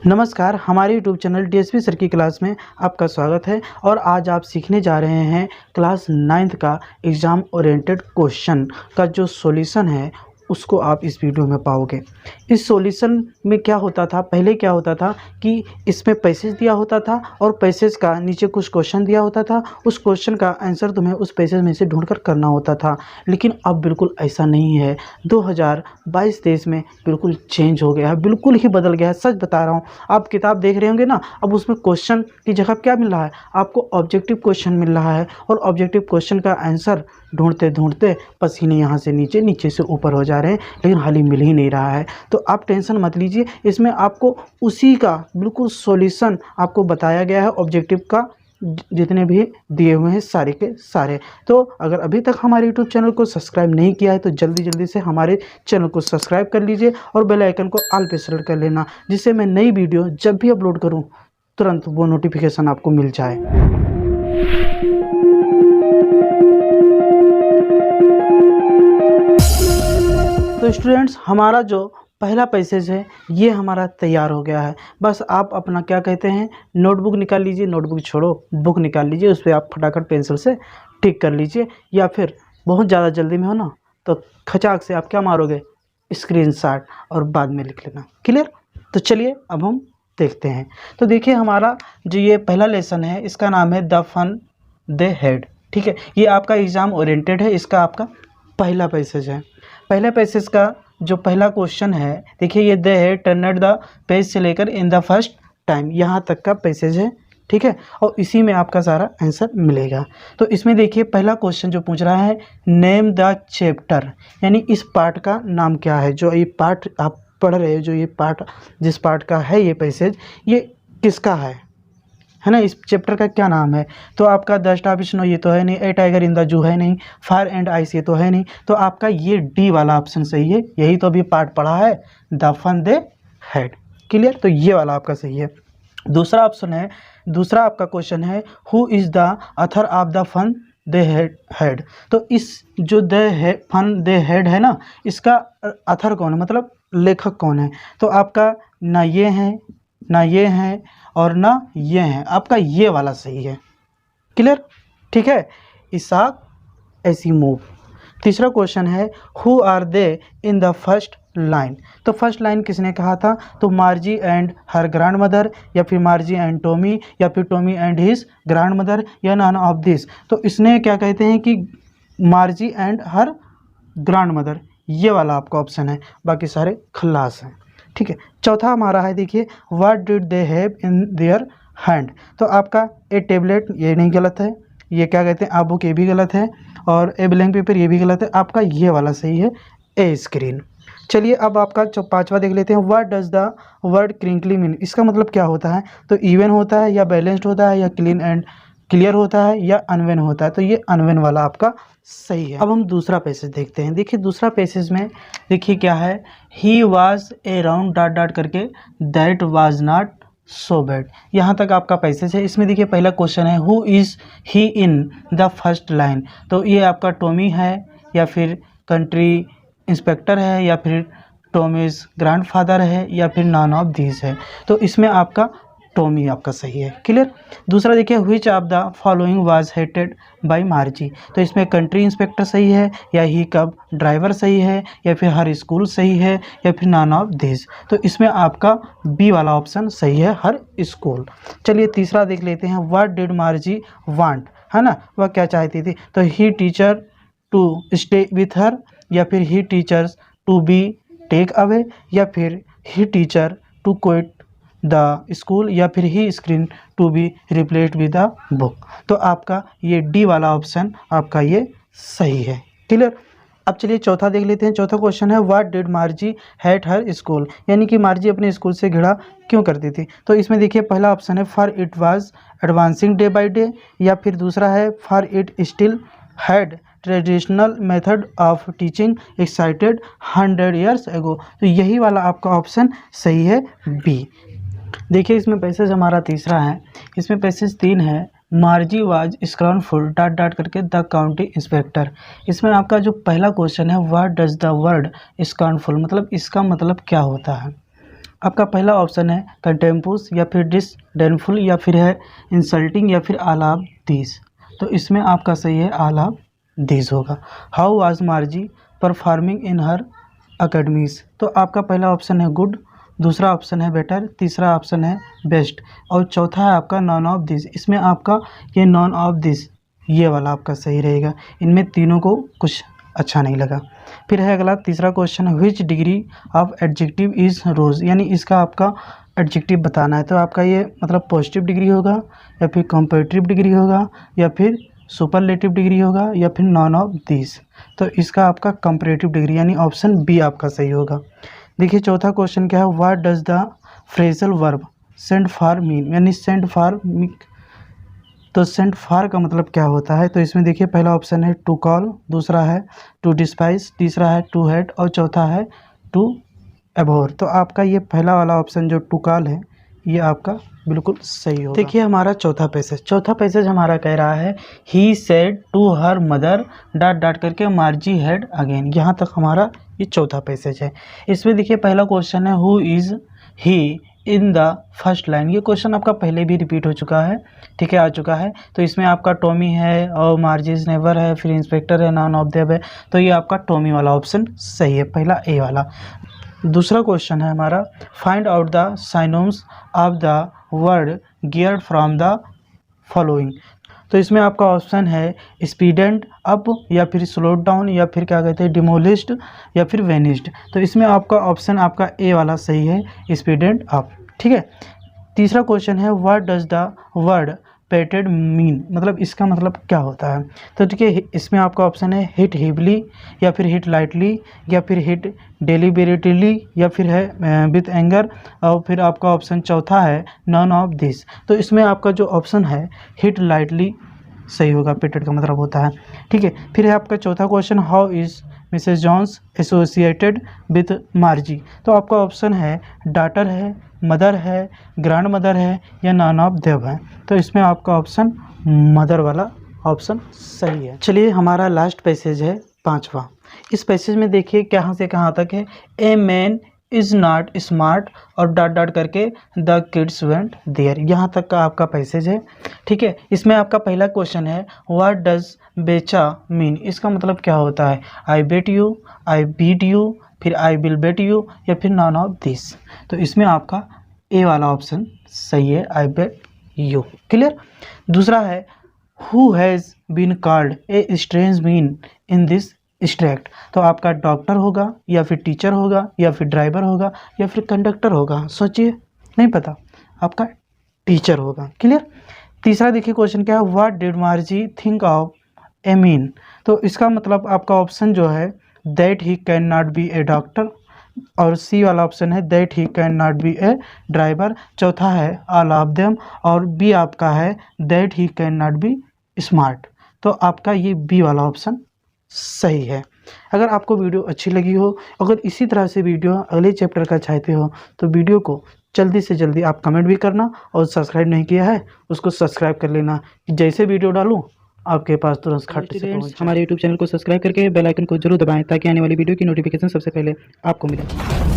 नमस्कार, हमारे YouTube channel DSP sir की क्लास में आपका स्वागत है। और आज आप सीखने जा रहे हैं क्लास 9th का एग्ज़ाम ओरिएंटेड क्वेश्चन का जो सॉल्यूशन है उसको आप इस वीडियो में पाओगे। इस सॉल्यूशन में क्या होता था, पहले क्या होता था कि इसमें पैसेज दिया होता था और पैसेज का नीचे कुछ क्वेश्चन दिया होता था। उस क्वेश्चन का आंसर तुम्हें उस पैसेज में से ढूंढकर करना होता था। लेकिन अब बिल्कुल ऐसा नहीं है। 2022-23 में बिल्कुल चेंज हो गया है, बिल्कुल ही बदल गया है। सच बता रहा हूँ, आप किताब देख रहे होंगे ना, अब उसमें क्वेश्चन की जगह क्या मिल रहा है, आपको ऑब्जेक्टिव क्वेश्चन मिल रहा है। और ऑब्जेक्टिव क्वेश्चन का आंसर ढूंढते ढूंढते पसीने यहाँ से नीचे, नीचे से ऊपर हो जा रहे हैं, लेकिन हाल ही मिल ही नहीं रहा है। तो आप टेंशन मत लीजिए, इसमें आपको उसी का बिल्कुल सॉल्यूशन आपको बताया गया है, ऑब्जेक्टिव का जितने भी दिए हुए हैं सारे के सारे। तो अगर अभी तक हमारे यूट्यूब चैनल को सब्सक्राइब नहीं किया है तो जल्दी जल्दी से हमारे चैनल को सब्सक्राइब कर लीजिए और बेल आइकन को ऑल पे सेलेक्ट कर लेना, जिससे मैं नई वीडियो जब भी अपलोड करूं तुरंत वो नोटिफिकेशन आपको मिल जाए। तो स्टूडेंट्स, हमारा जो पहला पैसेज है ये हमारा तैयार हो गया है। बस आप अपना क्या कहते हैं, नोटबुक निकाल लीजिए, नोटबुक छोड़ो बुक निकाल लीजिए, उस पर आप फटाफट पेंसिल से टिक कर लीजिए, या फिर बहुत ज़्यादा जल्दी में हो ना तो खचाक से आप क्या मारोगे, स्क्रीनशॉट, और बाद में लिख लेना। क्लियर? तो चलिए अब हम देखते हैं। तो देखिए, हमारा जो ये पहला लेसन है इसका नाम है द फन दे हैड। ठीक है, ये आपका एग्ज़ाम ओरिएंटेड है, इसका आपका पहला पैसेज है। पहले पैसेज का जो पहला क्वेश्चन है, देखिए ये दे है टर्नड द पेज से लेकर इन द फर्स्ट टाइम, यहाँ तक का पैसेज है। ठीक है, और इसी में आपका सारा आंसर मिलेगा। तो इसमें देखिए पहला क्वेश्चन जो पूछ रहा है, नेम द चैप्टर, यानी इस पार्ट का नाम क्या है। जो ये पार्ट आप पढ़ रहे हो, जो ये पार्ट जिस पार्ट का है ये पैसेज, ये किसका है ना, इस चैप्टर का क्या नाम है। तो आपका द स्टार स्नो ये तो है नहीं, ए टाइगर इन द जू है नहीं, फायर एंड आइस ये तो है नहीं, तो आपका ये डी वाला ऑप्शन सही है। यही तो अभी पार्ट पढ़ा है, the fun they had. Clear? तो ये वाला आपका सही है। दूसरा ऑप्शन है, दूसरा आपका क्वेश्चन है, who is the author of the fun they had. तो इस जो फन दे हैड है ना, इसका ऑथर कौन है, मतलब लेखक कौन है। तो आपका ना ये है, ना ये है, और ना ये है, आपका ये वाला सही है। क्लियर? ठीक है, इसाक एसिमोव। तीसरा क्वेश्चन है, who are they in the first line. तो फर्स्ट लाइन किसने कहा था, तो Margie and her grandmother, या फिर मार्जी एंड टॉमी, या फिर Tommy and his grandmother, या नन ऑफ दिस। तो इसने क्या कहते हैं कि Margie and her grandmother, ये वाला आपका ऑप्शन है, बाकी सारे खल्लास हैं। ठीक है, चौथा हमारा है, देखिए what did they have in their hand. तो आपका ए टेबलेट ये नहीं, गलत है। ये क्या कहते हैं, आ बुक, ये भी गलत है। और ए ब्लैंक पेपर ये भी गलत है। आपका ये वाला सही है, ए स्क्रीन। चलिए अब आपका पांचवा देख लेते हैं, what does the word crinkly mean. इसका मतलब क्या होता है, तो इवन होता है, या बैलेंस्ड होता है, या क्लीन एंड क्लियर होता है, या अनवेन होता है। तो ये अनवेन वाला आपका सही है। अब हम दूसरा पैसेज देखते हैं। देखिए दूसरा पैसेज में देखिए क्या है, he was a round dot dot करके that was not so bad. यहाँ तक आपका पैसेज है। इसमें देखिए पहला क्वेश्चन है, who is he in the first line. तो ये आपका टॉमी है, या फिर कंट्री इंस्पेक्टर है, या फिर टॉमीज ग्रैंडफादर है, या फिर नॉन ऑफ दीज है। तो इसमें आपका टॉमी आपका सही है। क्लियर? दूसरा देखिए, which of the following was hated by Margie. तो इसमें कंट्री इंस्पेक्टर सही है, या ही कब ड्राइवर सही है, या फिर हर स्कूल सही है, या फिर नॉन ऑफ दिस। तो इसमें आपका बी वाला ऑप्शन सही है, हर स्कूल। चलिए तीसरा देख लेते हैं, व्हाट डिड मार्जी वांट, है ना, वह क्या चाहती थी। तो the teacher to stay with her, या फिर the teachers to be take away, या फिर the teacher to quit the school, या फिर the screen to be replaced with the book. तो आपका ये डी वाला ऑप्शन आपका ये सही है। क्लियर? अब चलिए चौथा देख लेते हैं। चौथा क्वेश्चन है, what did मार्जी hat her school, यानी कि मार्जी अपने स्कूल से घिरा क्यों करती थी। तो इसमें देखिए पहला ऑप्शन है, for it was advancing day by day, या फिर दूसरा है, for it still had traditional method of teaching excited 100 years एगो। तो यही वाला आपका ऑप्शन सही है, बी। देखिए इसमें पैसेज हमारा तीसरा है। इसमें पैसेज 3 है, मार्जी वाज स्क्रॉनफुल डॉट डॉट करके द काउंटी इंस्पेक्टर। इसमें आपका जो पहला क्वेश्चन है, व्हाट डज द वर्ड स्क्रॉनफुल, मतलब इसका मतलब क्या होता है। आपका पहला ऑप्शन है कंटेम्पूस या फिर डिसडेनफुल या फिर है इंसल्टिंग या फिर ऑल ऑफ दीज। तो इसमें आपका सही है ऑल ऑफ दीज होगा। How was मार्जी performing in her academies. तो आपका पहला ऑप्शन है गुड, दूसरा ऑप्शन है बेटर, तीसरा ऑप्शन है बेस्ट और चौथा है आपका नॉन ऑफ दिस। इसमें आपका ये नॉन ऑफ दिस ये वाला आपका सही रहेगा। इनमें तीनों को कुछ अच्छा नहीं लगा। फिर है अगला तीसरा question, which degree of adjective is rose, यानी इसका आपका एडजेक्टिव बताना है। तो आपका ये मतलब पॉजिटिव डिग्री होगा या फिर कंपैरेटिव डिग्री होगा या फिर सुपरलेटिव डिग्री होगा या फिर नॉन ऑफ दिस। तो इसका आपका कंपैरेटिव डिग्री यानी ऑप्शन बी आपका सही होगा। देखिए चौथा क्वेश्चन क्या है, what does the phrasal verb send for mean, यानी सेंड फॉर। तो सेंड फॉर का मतलब क्या होता है। तो इसमें देखिए पहला ऑप्शन है टू कॉल, दूसरा है टू डिस्पाइस, तीसरा है टू हेट और चौथा है टू एबोर। तो आपका ये पहला वाला ऑप्शन जो टू कॉल है ये आपका बिल्कुल सही होगा। देखिए हमारा चौथा पैसेज हमारा कह रहा है he said to her mother dot dot करके मार्जी हेड अगेन। यहाँ तक हमारा ये चौथा पैसेज है। इसमें देखिए पहला क्वेश्चन है who is he in the first line. ये क्वेश्चन आपका पहले भी रिपीट हो चुका है, ठीक है, आ चुका है। तो इसमें आपका टॉमी है और मार्जिस नेवर है, फिर इंस्पेक्टर है, नॉन ऑफ देम है। तो ये आपका टॉमी वाला ऑप्शन सही है, पहला ए वाला। दूसरा क्वेश्चन है हमारा find out the synonyms of the word geared from the following. तो इसमें आपका ऑप्शन है स्पीडेंट अप या फिर स्लोड डाउन या फिर क्या कहते हैं डिमोलिश्ड या फिर वेनिस्ड। तो इसमें आपका ऑप्शन आपका ए वाला सही है, स्पीडेंट अप, ठीक है। तीसरा क्वेश्चन है what does the word petted mean, मतलब इसका मतलब क्या होता है। तो देखिए इसमें आपका ऑप्शन है हिट हेवली या फिर हिट लाइटली या फिर हिट डेलिबरेटली या फिर है विथ एंगर और फिर आपका ऑप्शन चौथा है नॉन ऑफ दिस। तो इसमें आपका जो ऑप्शन है हिट लाइटली सही होगा, पेटेड का मतलब होता है, ठीक है। फिर है आपका चौथा question how is Mrs Jones associated with Margie. तो आपका ऑप्शन है डॉटर है, मदर है, ग्रैंड मदर है या नॉन ऑफ देव है। तो इसमें आपका ऑप्शन मदर वाला ऑप्शन सही है। चलिए हमारा लास्ट पैसेज है पांचवा। इस पैसेज में देखिए कहाँ से कहाँ तक है, a man is not smart और डॉट डॉट करके द किड्स वेंट देयर, यहाँ तक का आपका पैसेज है, ठीक है। इसमें आपका पहला क्वेश्चन है व्हाट डज बेचा मीन, इसका मतलब क्या होता है। I bet you, I beat you, फिर आई विल बेट यू या फिर नॉन ऑफ दिस। तो इसमें आपका ए वाला ऑप्शन सही है, आई बेट यू, क्लियर। दूसरा है who has been called a strange mean in this extract. तो आपका डॉक्टर होगा या फिर टीचर होगा या फिर ड्राइवर होगा या फिर कंडक्टर होगा, सोचिए, नहीं पता, आपका टीचर होगा, क्लियर। तीसरा देखिए क्वेश्चन क्या है what did मार्जी think of A mean. तो इसका मतलब आपका ऑप्शन जो है that he can not be A doctor और सी वाला ऑप्शन है that he can not be A driver, चौथा है ऑल ऑफ देम और बी आपका है that he can not be smart. तो आपका ये बी वाला ऑप्शन सही है। अगर आपको वीडियो अच्छी लगी हो, अगर इसी तरह से वीडियो अगले चैप्टर का चाहते हो तो वीडियो को जल्दी से जल्दी आप कमेंट भी करना और सब्सक्राइब नहीं किया है उसको सब्सक्राइब कर लेना, जैसे वीडियो डालूँ आपके पास तुरंत खट से पहुंच। हमारे यूट्यूब चैनल को सब्सक्राइब करके बेल आइकन को जरूर दबाएं ताकि आने वाली वीडियो की नोटिफिकेशन सबसे पहले आपको मिले।